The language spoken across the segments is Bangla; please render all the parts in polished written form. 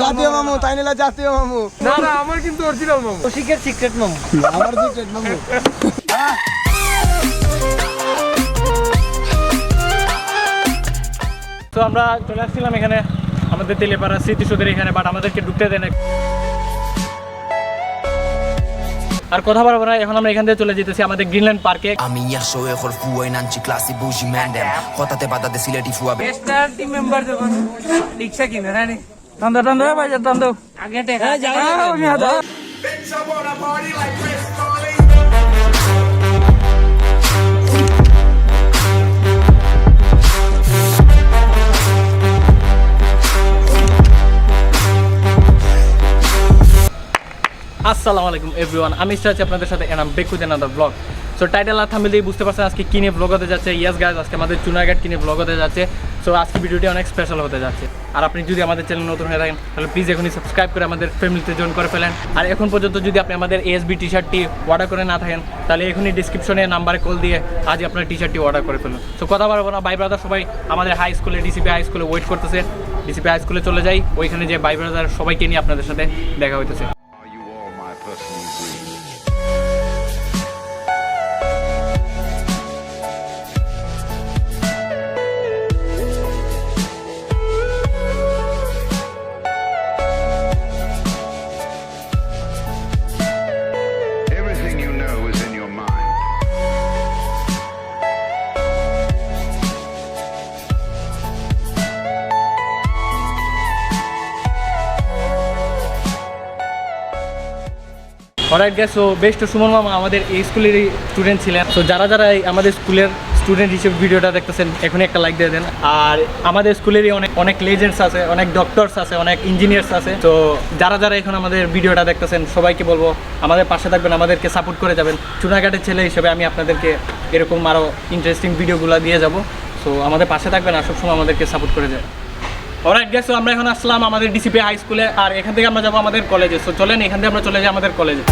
জাতীয় মামু তাই নিলা জাতীয় মামু না না আমার কিন্তু অরিজিনাল মামু কৌশিকের সিক্রেট মামু আমার সিক্রেট মামু তো আমরা চলে আসছিলাম এখানে আমাদের তেলেপাড়া স্মৃতিসৌধের এখানে, বাট আমাদেরকে ঢুকতে দেয় না। আর কথা বলবো না, এখন আমরা এখান থেকে চলে যেতেছি আমাদের গ্রিনল্যান্ড পার্কে। আমি ইয়াশো এখর ফুয়াই নানচি ক্লাসি বুঝি ম্যান্ডেম হঠাতে বাদাতে সিলেটি ফুয়াবে স্টার টিম মেম্বার যখন রিকশা কিনে রানি তন্দা তন্দা বাজা তন্দা আগে টেকা আমি হাদা আসসালামু আলাইকুম এভরিওয়ান, আমি আছি আপনাদের সাথে Enam Baig with another blog. So title আর থাম্বনেল দিয়ে বুঝতে পারছেন আজকে কি নিয়ে ব্লগ হতে যাচ্ছে। ইয়েস গাইস, আজকে আমাদের চুনারঘাট কিনে ব্লগ হতে যাচ্ছে। সো আজকে ভিডিওটি অনেক স্পেশাল হতে যাচ্ছে। আর আপনি যদি আমাদের চ্যানেল নতুন হয়ে থাকেন তাহলে প্লিজ এখনই সাবস্ক্রাইব করে আমাদের ফ্যামিলিতে জয়েন করে ফেলেন। আর এখন পর্যন্ত যদি আপনি আমাদের এএসবি টি শার্টটি অর্ডার করে না থাকেন তাহলে এখনই ডিসক্রিপশনে নাম্বারে কল দিয়ে আজই আপনার টি শার্টটি অর্ডার করে ফেলুন। সো কথা বলবো না, ভাই ব্রাদার সবাই আমাদের হাই স্কুলে ডিসিপি হাই স্কুলে ওয়েট করতেছে। ডিসিপি হাই স্কুলে চলে যাই, ওইখানে যে ভাই ব্রাদার সবাইকে নিয়ে আপনাদের সাথে দেখা হইতেছে। Everything you know is in your mind. Alright guys, so best Suman মামা আমাদের এই স্কুলেরই স্টুডেন্ট ছিলেন। সো যারা যারা আমাদের স্কুলের স্টুডেন্ট হিসেবে ভিডিওটা দেখতেছেন এখনই একটা লাইক দিয়ে দেন। আর আমাদের স্কুলেরই অনেক লেজেন্ডস আছে, অনেক ডক্টরস আছে, অনেক ইঞ্জিনিয়ার্স আছে। তো যারা যারা এখন আমাদের ভিডিওটা দেখতেছেন সবাইকে বলবো আমাদের পাশে থাকবেন, আমাদেরকে সাপোর্ট করে যাবেন। চুনারঘাটের ছেলে হিসেবে আমি আপনাদেরকে এরকম আরও ইন্টারেস্টিং ভিডিওগুলো দিয়ে যাব। সো আমাদের পাশে থাকবেন আর সবসময় আমাদেরকে সাপোর্ট করে যাবেন। অলরাইট গাইস, সো আমরা এখন আসলাম আমাদের ডিসিপি হাই স্কুলে, আর এখান থেকে আমরা যাবো আমাদের কলেজে। সো চলেন এখান থেকে আমরা চলে যাই আমাদের কলেজে।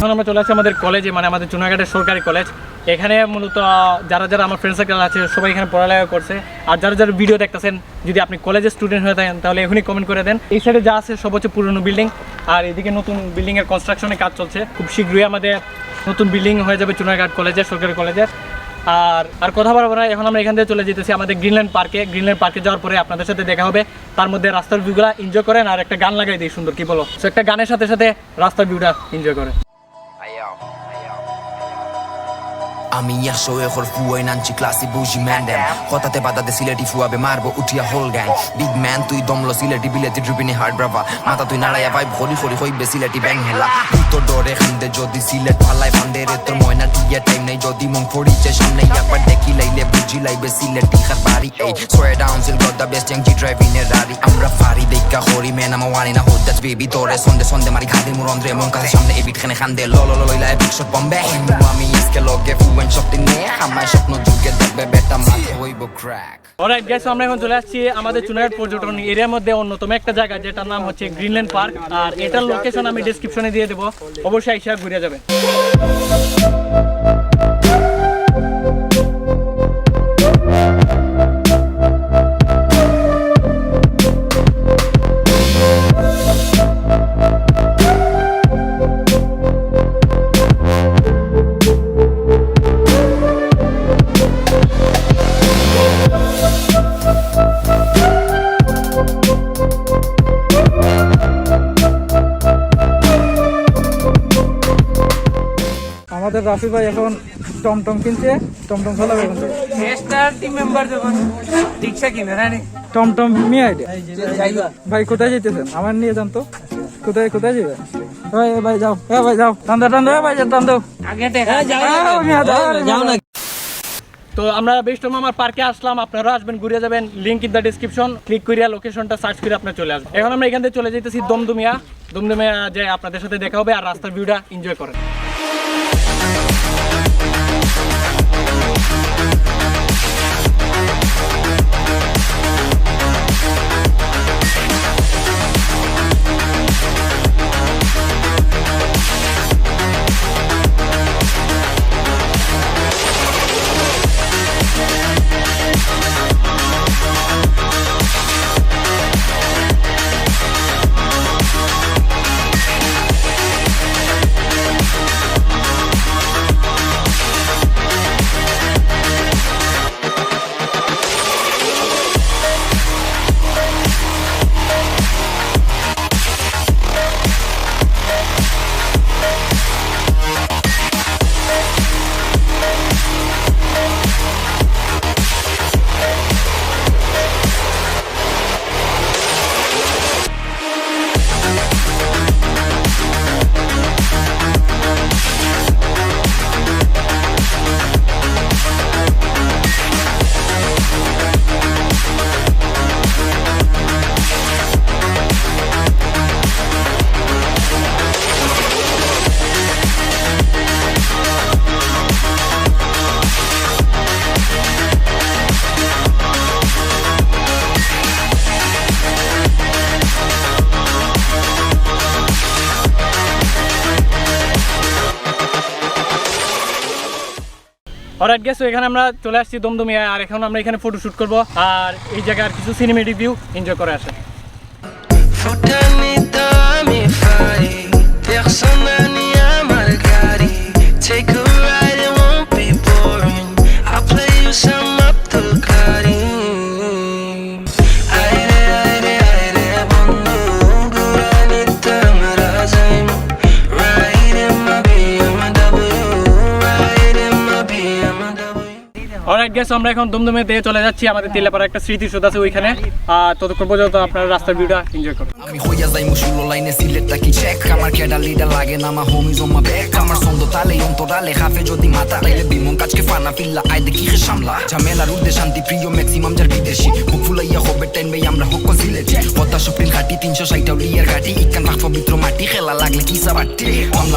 এখন আমরা চলে আসছি আমাদের কলেজে, মানে আমাদের চুনারঘাটের সরকারি কলেজ। এখানে মূলত যারা যারা আমার ফ্রেন্ড সার্কেল আছে সবাই এখানে পড়ালেখা করছে। আর যারা যারা ভিডিও দেখতেছেন যদি আপনি কলেজের স্টুডেন্ট হয়ে থাকেন তাহলে এখনই কমেন্ট করে দেন। এই সাইডে যা আছে সব হচ্ছে পুরনো বিল্ডিং, আর এদিকে নতুন বিল্ডিংয়ের কনস্ট্রাকশনের কাজ চলছে। খুব শীঘ্রই আমাদের নতুন বিল্ডিং হয়ে যাবে চুনারঘাট কলেজের, সরকারি কলেজের। আর কথা বলবো না, এখন আমরা এখান থেকে চলে যেতেছি আমাদের গ্রিনল্যান্ড পার্কে। গ্রিনল্যান্ড পার্কে যাওয়ার পরে আপনাদের সাথে দেখা হবে। তার মধ্যে রাস্তার ভিউগুলো এনজয় করেন আর একটা গান লাগাই দিই সুন্দর, কি বলো? সো একটা গানের সাথে সাথে রাস্তার ভিউটা এনজয় করেন। আমি ইয়াশো এখর ফুয়াই নানচি ক্লাসি বুঝি ম্যান্ডেম হঠাতে বাদাতে সিলেটি ফুয়াবে মারবো উঠিয়া হোল গ্যাং বিগ ম্যান তুই দমলো সিলেটি বিলেতি ড্রিপিনি হার্ড ব্রাভা মাথা তুই নাড়াইয়া ভাই ভরি ভরি হইবে সিলেটি ব্যাং হেলা উত্তর ডরে খান্দে যদি সিলেট পালাই ফান্ডে রে তোর ময়না টিয়া টাইম নেই যদি মন ফড়িছে সামনে একবার দেখি লাইলে বুঝি লাইবে সিলেটি খার বাড়ি এই sow down seal god the best G driving এর রারি আমরা ফারি দেখা হরি মেন আমা ওয়ানি না হোদ দ্যাটস বেবি তোরে সন্ডে সন্ডে মারি খাদি মুরন্দ্রে মন কাছে সামনে এবিট খানে খান্দে লো লো লো লইলা এপিক শট বম্বে আমি ইসকে লগে ফুয়ে পয়েন্ট শক্তি নিয়ে আমায় স্বপ্ন যুগে দেখবে বেটা মাথে হইব ক্র্যাক। অলরাইট গাইস, আমরা এখন চলে আসছি আমাদের চুনারঘাট পর্যটন এরিয়ার মধ্যে অন্যতম একটা জায়গা যেটার নাম হচ্ছে গ্রিনল্যান্ড পার্ক। আর এটার লোকেশন আমি ডেসক্রিপশনে দিয়ে দেবো, অবশ্যই এসে ঘুরে যাবেন। আমাদের রাফি ভাই এখন টমটম কিনছে, টমটম চালাবে এখন থেকে। স্টার টিম মেম্বার যখন রিক্সা কিনে রানি টমটম নিয়ে আইডিয়া ভাই কোথায় যেতেছেন? আমার নিয়ে যান তো। কোথায় কোথায় যাবে? ভাই যাও, ভাই যাও, টান্দা টান্দা, ভাই টান দাও আগে টেকা যাও না। তো আমরা বেস্ট মামার পার্কে আসলাম, আপনারা আসবেন, ঘুরে যাবেন। Link in the description, click করিয়া লোকেশনটা সার্চ করে আপনারা চলে আসবেন। এখন আমরা এখান থেকে চলে যেতেছি দমদমিয়া যে আপনাদের সাথে দেখা হবে আর রাস্তার ভিউটা এনজয় করেন। অলরাইট গাইস, এখানে আমরা চলে আসছি দমদমিয়া, আর এখন আমরা এখানে ফটো শুট করব আর এই জায়গার কিছু সিনেমেটিক ভিউ এনজয় করে আসেন। অলরাইট গাইস, আমরা এখন দমদমে চলে যাচ্ছি, আমাদের তেলাপাড়া একটা স্মৃতিসৌধ আছে ওইখানে। ততক্ষণ পর্যন্ত আপনারা রাস্তার ভিউটা এনজয় করুন। আমি হইয়া যাই মুশুল লাইনে সিলেটটা কি চেক আমার কেডা লিডার লাগে না মা হোমিজ অন মাই ব্যাক আমার ছন্দ তালে অন্তরালে খাফে যদি মাথা তাইলে বিমন কাজকে ফানা ফিল্লা আইদে কি সামলা ঝামেলার উদ্দে শান্তি প্রিয় ম্যাক্সিমাম যার বিদেশি বুক ফুলাইয়া হবে টেন ভাই আমরা হক সিলেটি কথা সুপ্রিম ঘাটি 360 লিয়ার ঘাটি ইকান রাখ পবিত্র মাটি খেলা লাগলে কি সাবাটি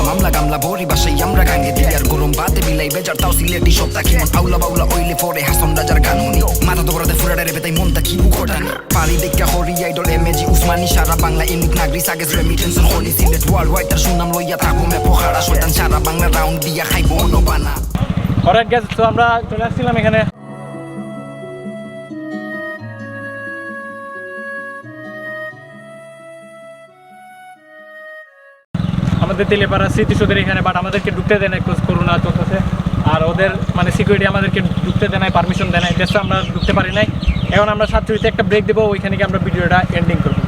মামলা গামলা ভরি বাসাই আমরা গাঙ্গে দিয়ার গরম বাতে বিলাই বেজার তাও সিলেটি সপ্তাহ কি আউলা বাউলা ওইলে পরে হাসন রাজার গানুনি মাথা তো বড়দের ফুরাডে রে বেতাই মনটা কি বুকটানি পারি দেখা হরি আইডল এমএজি উসমানী সারা বাংলা ইনিক নাগরি সাগেস রেমিটেন্স হলি সিলেট ওয়ার্ল্ড ওয়াইড তার সুনাম লইয়া থাকো মে পোখাড়া শয়তান সারা বাংলা রাউন্ড দিয়া খাইবো নবানা। অলরাইট গাইস, তো আমরা চলে আসছিলাম এখানে আমাদের তেলেপাড়া স্মৃতিসৌধের এখানে, বাট আমাদেরকে ঢুকতে দেয় না, করোনা চলতেছে আর ওদের মানে সিকিউরিটি আমাদেরকে ঢুকতে দেয় নাই, পারমিশন দেয় নাই, জাস্ট আমরা ঢুকতে পারি নাই। এখন আমরা 7:30 একটা ব্রেক দেবো, ওইখানে গিয়ে আমরা ভিডিওটা এন্ডিং করবো।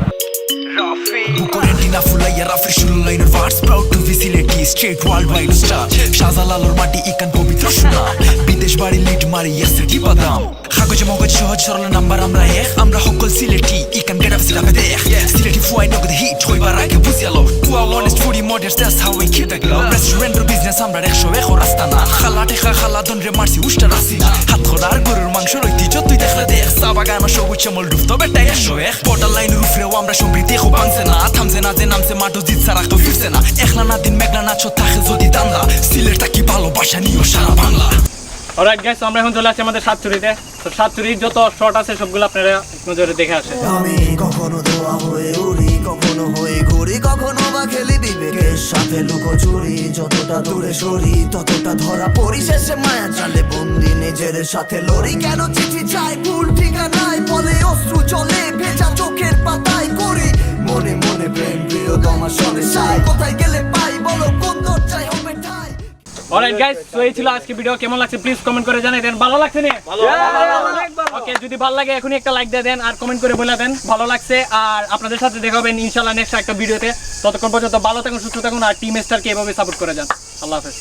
Bukorentina fulaya Rafi Shululainer Vars proud to facility straight worldwide star Shazalalor mati ikan pabitro shuna Bidesh bari lead mari yeser ki badam Khagoje mogoj shohoj sorol number amra ekh Amra hokol sileti ikan get up sila bedekh Sileti fuay nogod heat hoy barake buzyalo Pua honest foodie models that's how we keep it glow Restaurant ro business amra ekh show ekho rastana Khalate kha khaladon re marsi ushta rasina Hat khodar gorur mangsho roiti jotui dekhla dekh Sabagano show uchamol dufto beta esho ekh Borderline rufre amra shombriti kho bangse na থামছে না যে নামছে মাটো জিতসা রাখতো ফিরছে না একলা না দিন মেঘলা না ছো থাকে যদি দান্দা সিলেটটা কি ভালোবাসা নিও সারা বাংলা। অলরাইট গাইস, আমরা এখন চলে আসছি আমাদের সাতচুরিতে। তো সাতচুরির যত শর্ট আছে সবগুলো আপনারা এক নজরে দেখে আসেন। আমি কখনো দোয়া হয়ে উড়ি, কখনো হয়ে ঘুরি, কখনো বা খেলি বিবেকের সাথে লুকোচুরি। যতটা দূরে সরি ততটা ধরা পড়ি, শেষে মায়া জালে বন্দি নিজের সাথে লড়ি। কেন চিঠি চাই ভুল ঠিকানায়, বলে অশ্রু চলে ভেজা চোখের পাতায় করি মনে মনে প্রেম প্রিয় তোমার সঙ্গে চাই। কোথায় গেলে পাই বলো কোন দরজায় হবে ঠাই। অলরাইট গাইস, তো এই ছিল আজকে ভিডিও। কেমন লাগছে প্লিজ কমেন্ট করে জানিয়ে দেন। ভালো লাগছে না? ওকে, যদি ভালো লাগে এখনই একটা লাইক দিয়ে দেন আর কমেন্ট করে বলে দেন ভালো লাগছে। আর আপনাদের সাথে দেখা হবে ইনশাআল্লাহ নেক্সট একটা ভিডিওতে। ততক্ষণ পর্যন্ত ভালো থাকুন, সুস্থ থাকুন আর টিম স্টারকে এভাবে সাপোর্ট করে যান। আল্লাহ হাফেজ।